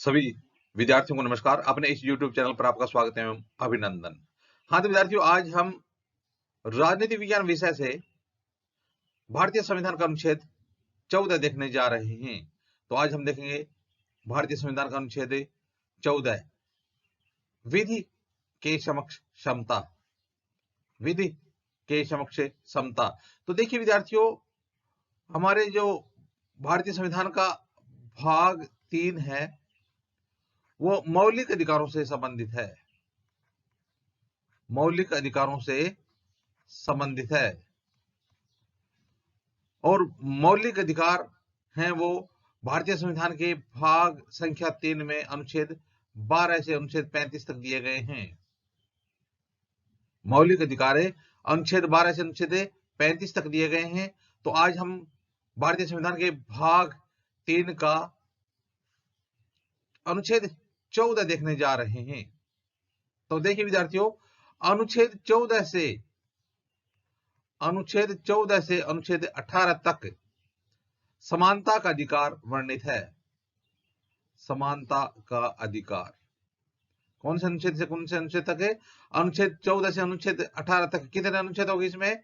सभी विद्यार्थियों को नमस्कार। अपने इस YouTube चैनल पर आपका स्वागत है एवं अभिनंदन। हाँ तो विद्यार्थियों, आज हम राजनीति विज्ञान विषय से भारतीय संविधान का अनुच्छेद 14 देखने जा रहे हैं। तो आज हम देखेंगे भारतीय संविधान का अनुच्छेद 14, विधि के समक्ष समता। विधि के समक्ष समता। तो देखिए विद्यार्थियों, हमारे जो भारतीय संविधान का भाग 3 है वो मौलिक अधिकारों से संबंधित है। मौलिक अधिकारों से संबंधित है और मौलिक अधिकार हैं वो भारतीय संविधान के भाग संख्या 3 में अनुच्छेद 12 से अनुच्छेद 35 तक दिए गए हैं। मौलिक अधिकार अनुच्छेद 12 से अनुच्छेद 35 तक दिए गए हैं। तो आज हम भारतीय संविधान के भाग 3 का अनुच्छेद 14 देखने जा रहे हैं। तो देखिए विद्यार्थियों, अनुच्छेद 14 से अनुच्छेद 18 तक समानता का अधिकार वर्णित है। समानता का अधिकार कौन से अनुच्छेद से कौन से अनुच्छेद तक है? अनुच्छेद 14 से अनुच्छेद 18 तक। कितने अनुच्छेद होंगे इसमें?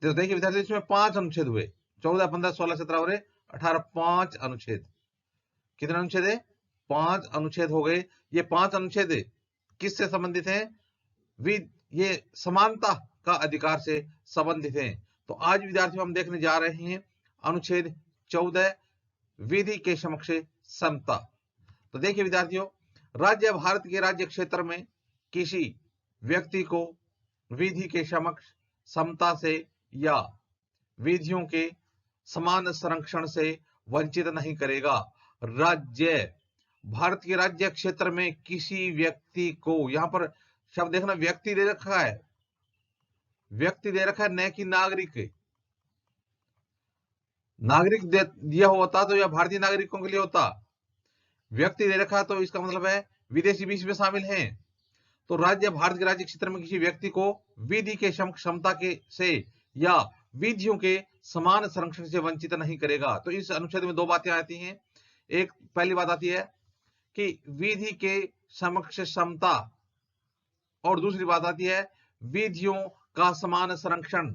तो देखिए विद्यार्थियों, इसमें 5 अनुच्छेद हुए। 14, 15, 16, 17 और 18, 5 अनुच्छेद। कितने अनुच्छेद है? 5 अनुच्छेद हो गए। ये 5 अनुच्छेद किससे संबंधित हैं? ये समानता का अधिकार से संबंधित हैं। तो आज विद्यार्थियों हम देखने जा रहे हैं अनुच्छेद 14, विधि के समक्ष समता। तो देखिए विद्यार्थियों, राज्य भारत के राज्य क्षेत्र में किसी व्यक्ति को विधि के समक्ष समता से या विधियों के समान संरक्षण से वंचित नहीं करेगा। राज्य भारत के राज्य क्षेत्र में किसी व्यक्ति को, यहां पर शब्द देखना, व्यक्ति दे रखा है। व्यक्ति दे रखा है, न कि नागरिक। नागरिक दिया होता तो यह भारतीय नागरिकों के लिए होता। व्यक्ति दे रखा तो इसका मतलब है विदेशी भी इसमें शामिल हैं। तो राज्य भारत के राज्य क्षेत्र में किसी व्यक्ति को विधि के क्षमता के से या विधियों के समान संरक्षण से वंचित नहीं करेगा। तो इस अनुच्छेद में 2 बातें आती हैं। एक पहली बात आती है कि विधि के समक्ष समता, और दूसरी बात आती है विधियों का समान संरक्षण।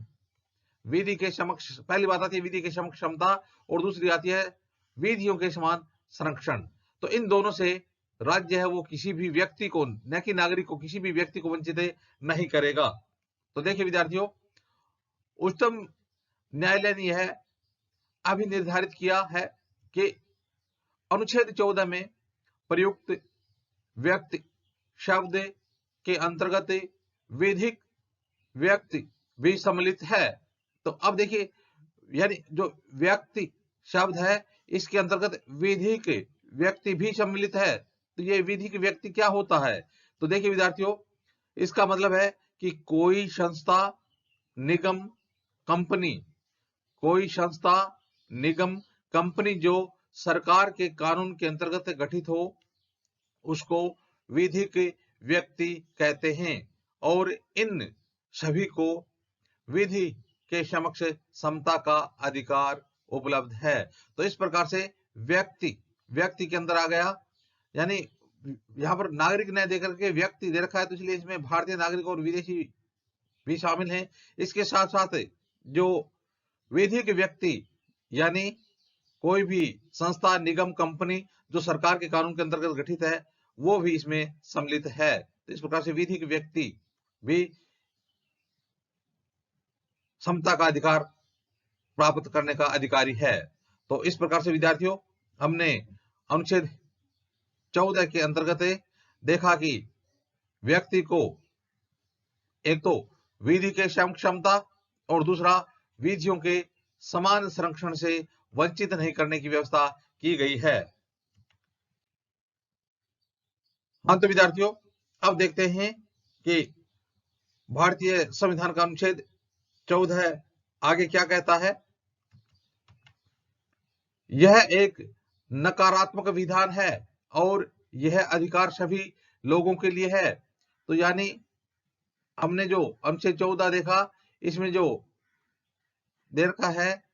विधि के समक्ष, पहली बात आती है विधि के समक्ष समता और दूसरी आती है विधियों के समान संरक्षण। तो इन दोनों से राज्य है वो किसी भी व्यक्ति को, न कि नागरिक को, किसी भी व्यक्ति को वंचित नहीं करेगा। तो देखिए विद्यार्थियों, उच्चतम न्यायालय ने यह अभी निर्धारित किया है कि अनुच्छेद 14 में प्रयुक्त व्यक्ति शब्द के अंतर्गत विधिक व्यक्ति भी सम्मिलित है। तो अब देखिए, यानी जो व्यक्ति शब्द है इसके अंतर्गत विधिक व्यक्ति भी सम्मिलित है। तो ये विधिक व्यक्ति क्या होता है? तो देखिए विद्यार्थियों, इसका मतलब है कि कोई संस्था, निगम, कंपनी, कोई संस्था, निगम, कंपनी जो सरकार के कानून के अंतर्गत गठित हो उसको विधिक व्यक्ति कहते हैं। और इन सभी को विधि के समक्ष समता का अधिकार उपलब्ध है। तो इस प्रकार से व्यक्ति के अंदर आ गया, यानी यहां पर नागरिक न देकर के व्यक्ति दे रखा है, तो इसलिए इसमें भारतीय नागरिक और विदेशी भी शामिल हैं। इसके साथ साथ जो विधिक व्यक्ति यानी कोई भी संस्था, निगम, कंपनी जो सरकार के कानून के अंतर्गत गठित है वो भी इसमें सम्मिलित है। तो इस प्रकार से विधिक व्यक्ति भी समता का अधिकार प्राप्त करने का अधिकारी है। तो इस प्रकार से विद्यार्थियों, हमने अनुच्छेद 14 के अंतर्गत देखा कि व्यक्ति को एक तो विधि के क्षमता और दूसरा विधियों के समान संरक्षण से वंचित नहीं करने की व्यवस्था की गई है। हाँ तो विद्यार्थियों, अब देखते हैं कि भारतीय संविधान का अनुच्छेद 14 आगे क्या कहता है। यह एक नकारात्मक विधान है और यह अधिकार सभी लोगों के लिए है। तो यानी हमने जो अनुच्छेद 14 देखा, इसमें जो दे रखा है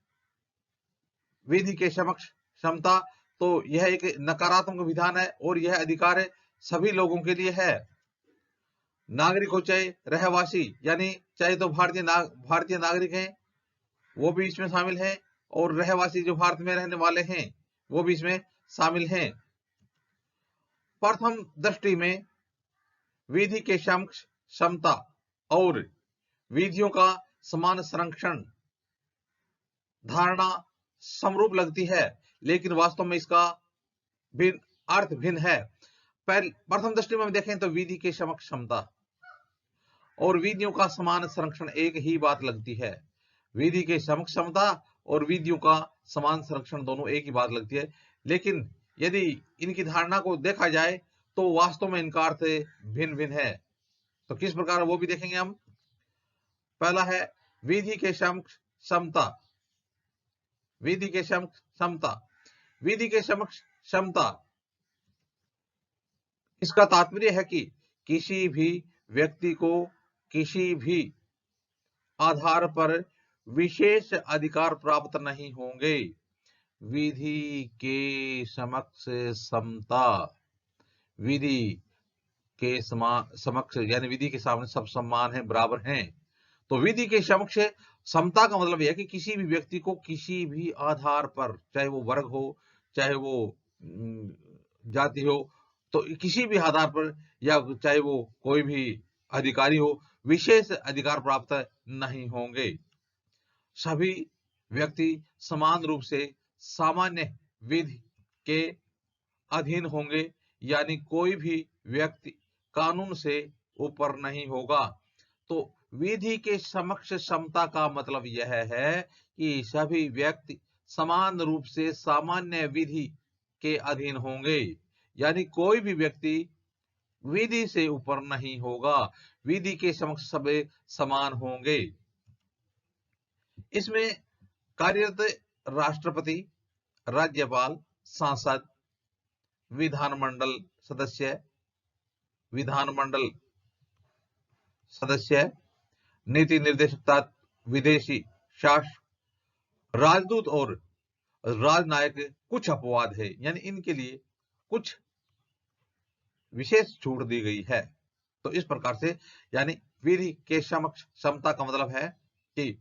विधि के समक्ष समता, तो यह एक नकारात्मक विधान है और यह अधिकार सभी लोगों के लिए है। नागरिक हो चाहे रहवासी, यानी चाहे तो भारतीय नागरिक हैं वो भी इसमें शामिल हैं, और रहवासी जो भारत में रहने वाले हैं वो भी इसमें शामिल हैं। प्रथम दृष्टि में विधि के समक्ष समता और विधियों का समान संरक्षण धारणा समरूप लगती है, लेकिन वास्तव में इसका अर्थ भिन्न है। प्रथम दृष्टि में हम देखें तो विधि के समक्ष समता और विधियों का समान संरक्षण एक ही बात लगती है। विधि के समक्ष समता और विधियों का समान संरक्षण दोनों एक ही बात लगती है, लेकिन यदि इनकी धारणा को देखा जाए तो वास्तव में इनका अर्थ भिन्न भिन्न है। तो किस प्रकार वो भी देखेंगे हम। पहला है विधि के समक्ष समता। विधि के समक्ष समता, विधि के समक्ष समता, इसका तात्पर्य है कि किसी भी व्यक्ति को किसी भी आधार पर विशेष अधिकार प्राप्त नहीं होंगे। विधि के समक्ष समता, विधि के समक्ष यानी विधि के सामने सब समान हैं, बराबर हैं। तो विधि के समक्ष समता का मतलब यह है कि किसी भी व्यक्ति को किसी भी आधार पर, चाहे वो वर्ग हो, चाहे वो जाति हो, तो किसी भी आधार पर, या चाहे वो कोई भी अधिकारी हो, विशेष अधिकार प्राप्त नहीं होंगे। सभी व्यक्ति समान रूप से सामान्य विधि के अधीन होंगे, यानी कोई भी व्यक्ति कानून से ऊपर नहीं होगा। तो विधि के समक्ष समता का मतलब यह है कि सभी व्यक्ति समान रूप से सामान्य विधि के अधीन होंगे, यानी कोई भी व्यक्ति विधि से ऊपर नहीं होगा। विधि के समक्ष सभी समान होंगे। इसमें कार्यरत राष्ट्रपति, राज्यपाल, सांसद, विधानमंडल सदस्य, नीति निर्देशक, विदेशी शासक, राजदूत और राजनायक कुछ अपवाद है, यानी इनके लिए कुछ विशेष छूट दी गई है। तो इस प्रकार से यानी विधि के समक्ष समता का मतलब है कि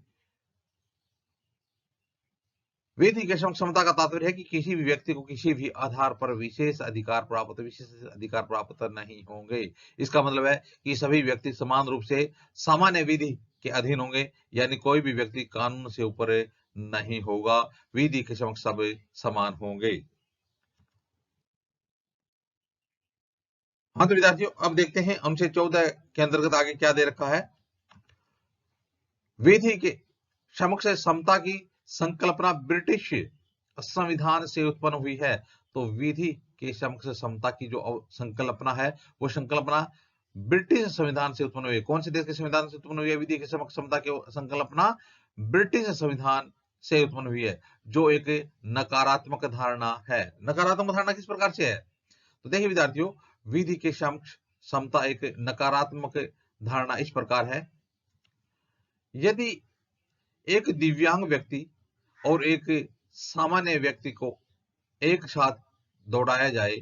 विधि के समक्ष समता का तात्पर्य है कि किसी भी व्यक्ति को किसी भी आधार पर विशेष अधिकार प्राप्त नहीं होंगे। इसका मतलब है कि सभी व्यक्ति समान रूप से सामान्य विधि के अधीन होंगे, यानी कोई भी व्यक्ति कानून से ऊपर नहीं होगा। विधि के समक्ष सब समान होंगे। हाँ तो विद्यार्थियों, अब देखते हैं अनुच्छेद 14 के अंतर्गत आगे क्या दे रखा है। विधि के समक्ष समता की संकल्पना ब्रिटिश संविधान से उत्पन्न हुई है। तो विधि के समक्ष समता की जो संकल्पना है वो संकल्पना ब्रिटिश संविधान से उत्पन्न हुई है। कौन से देश के संविधान से उत्पन्न हुई है? विधि के समक्ष समता की संकल्पना ब्रिटिश संविधान से उत्पन्न हुई है, जो एक नकारात्मक धारणा है। नकारात्मक धारणा किस प्रकार से है? तो देखिए विद्यार्थियों, विधि के समक्ष समता एक नकारात्मक धारणा इस प्रकार है। यदि एक दिव्यांग व्यक्ति और एक सामान्य व्यक्ति को एक साथ दौड़ाया जाए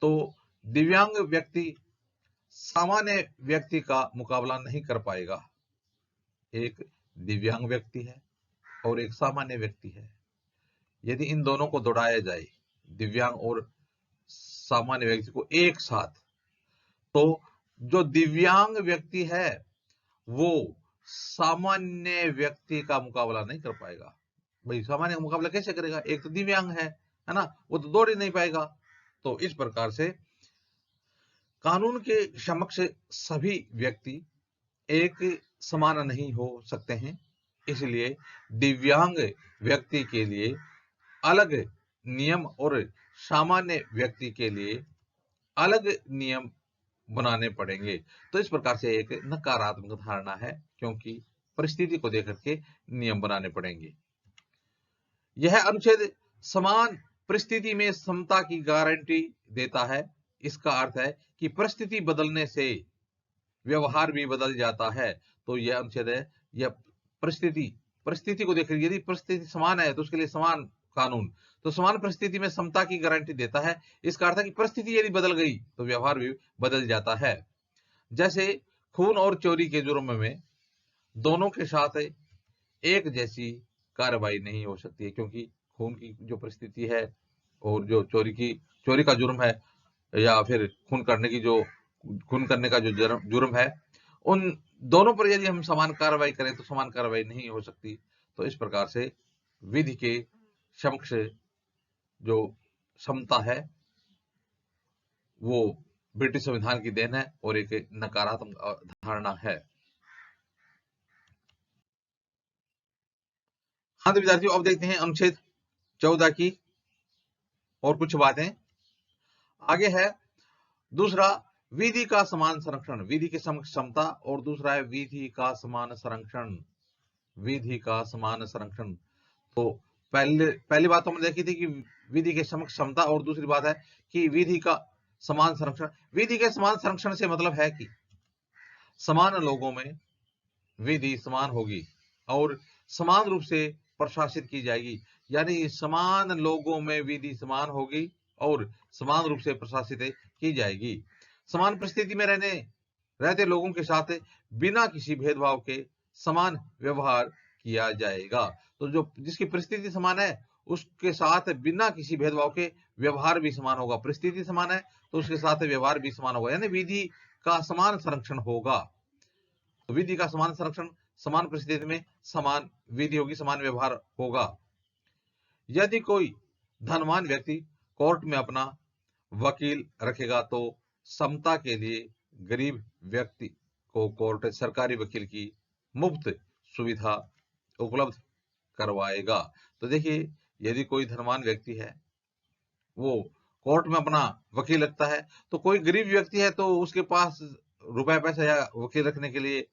तो दिव्यांग व्यक्ति सामान्य व्यक्ति का मुकाबला नहीं कर पाएगा। एक दिव्यांग व्यक्ति है और एक सामान्य व्यक्ति है। यदि इन दोनों को दौड़ाया जाए, दिव्यांग और सामान्य व्यक्ति को एक साथ, तो जो दिव्यांग व्यक्ति है वो सामान्य व्यक्ति का मुकाबला नहीं कर पाएगा। भाई सामान्य का मुकाबला कैसे करेगा? एक तो दिव्यांग है ना, वो तो दौड़ ही नहीं पाएगा। तो इस प्रकार से कानून के समक्ष सभी व्यक्ति एक समान नहीं हो सकते हैं, इसलिए दिव्यांग व्यक्ति के लिए अलग नियम और सामान्य व्यक्ति के लिए अलग नियम बनाने पड़ेंगे। तो इस प्रकार से एक नकारात्मक धारणा है, क्योंकि परिस्थिति को देख करके नियम बनाने पड़ेंगे। यह अनुच्छेद समान परिस्थिति में समता की गारंटी देता है। इसका अर्थ है कि परिस्थिति बदलने से व्यवहार भी बदल जाता है। तो यह अनुच्छेद है, यह परिस्थिति को देख, यदि परिस्थिति समान है तो उसके लिए समान कानून तो समान परिस्थिति में समता की गारंटी देता है। इसका अर्थ है कि परिस्थिति यदि बदल गई तो व्यवहार भी बदल जाता है। जैसे खून और चोरी के जुर्म में दोनों के साथ एक जैसी कार्रवाई नहीं हो सकती है, क्योंकि खून की जो परिस्थिति है और जो चोरी का जुर्म है या फिर खून करने का जो जुर्म है, उन दोनों पर यदि हम समान कार्रवाई करें तो समान कार्रवाई नहीं हो सकती। तो इस प्रकार से विधि के समक्ष जो समता है वो ब्रिटिश संविधान की देन है और एक नकारात्मक धारणा है। हाँ तो विद्यार्थियों, अब देखते हैं अनुच्छेद 14 की और कुछ बातें। आगे है दूसरा, विधि का समान संरक्षण, विधि के समता, और दूसरा है विधि का समान संरक्षण। विधि का समान संरक्षण, तो पहली बात तो हमने देखी थी कि विधि के समक्ष समता, और दूसरी बात है कि विधि का समान संरक्षण। विधि के समान संरक्षण से मतलब है कि समान लोगों में विधि समान होगी और समान रूप से प्रशासित की जाएगी, यानी समान लोगों में विधि समान होगी और समान रूप से प्रशासित की जाएगी। समान परिस्थिति में रहते लोगों के साथ बिना किसी भेदभाव के समान व्यवहार किया जाएगा। तो जो जिसकी परिस्थिति समान है उसके साथ बिना किसी भेदभाव के व्यवहार भी समान होगा। परिस्थिति समान है तो उसके साथ व्यवहार भी समान होगा, यानी विधि का समान संरक्षण होगा। तो विधि का समान संरक्षण, समान परिस्थिति में समान विधि होगी, समान व्यवहार होगा। यदि कोई धनवान व्यक्ति कोर्ट में अपना वकील रखेगा तो समता के लिए गरीब व्यक्ति को कोर्ट सरकारी वकील की मुफ्त सुविधा उपलब्ध करवाएगा। तो देखिए, यदि कोई धनवान व्यक्ति है वो कोर्ट में अपना वकील रखता है, तो कोई गरीब व्यक्ति है तो उसके पास रुपए पैसा या वकील रखने के लिए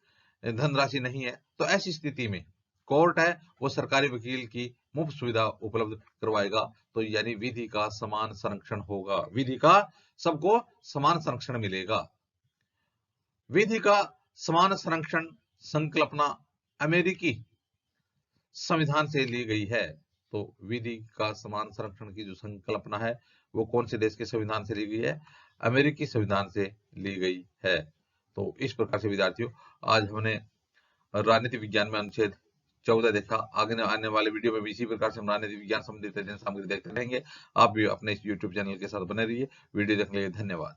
धनराशि नहीं है, तो ऐसी स्थिति में कोर्ट है वो सरकारी वकील की मुफ्त सुविधा उपलब्ध करवाएगा। तो यानी विधि का समान संरक्षण होगा, विधि का सबको समान संरक्षण मिलेगा। विधि का समान संरक्षण संकल्पना अमेरिकी संविधान से ली गई है। तो विधि का समान संरक्षण की जो संकल्पना है वो कौन से देश के संविधान से ली गई है? अमेरिकी संविधान से ली गई है। तो इस प्रकार से विद्यार्थियों, आज हमने राजनीति विज्ञान में अनुच्छेद 14 देखा। आगे आने वाले वीडियो में भी इसी प्रकार से हम राजनीति विज्ञान संबंधित अध्ययन सामग्री देखते रहेंगे। आप भी अपने इस YouTube चैनल के साथ बने रहिए। वीडियो देखने के लिए धन्यवाद।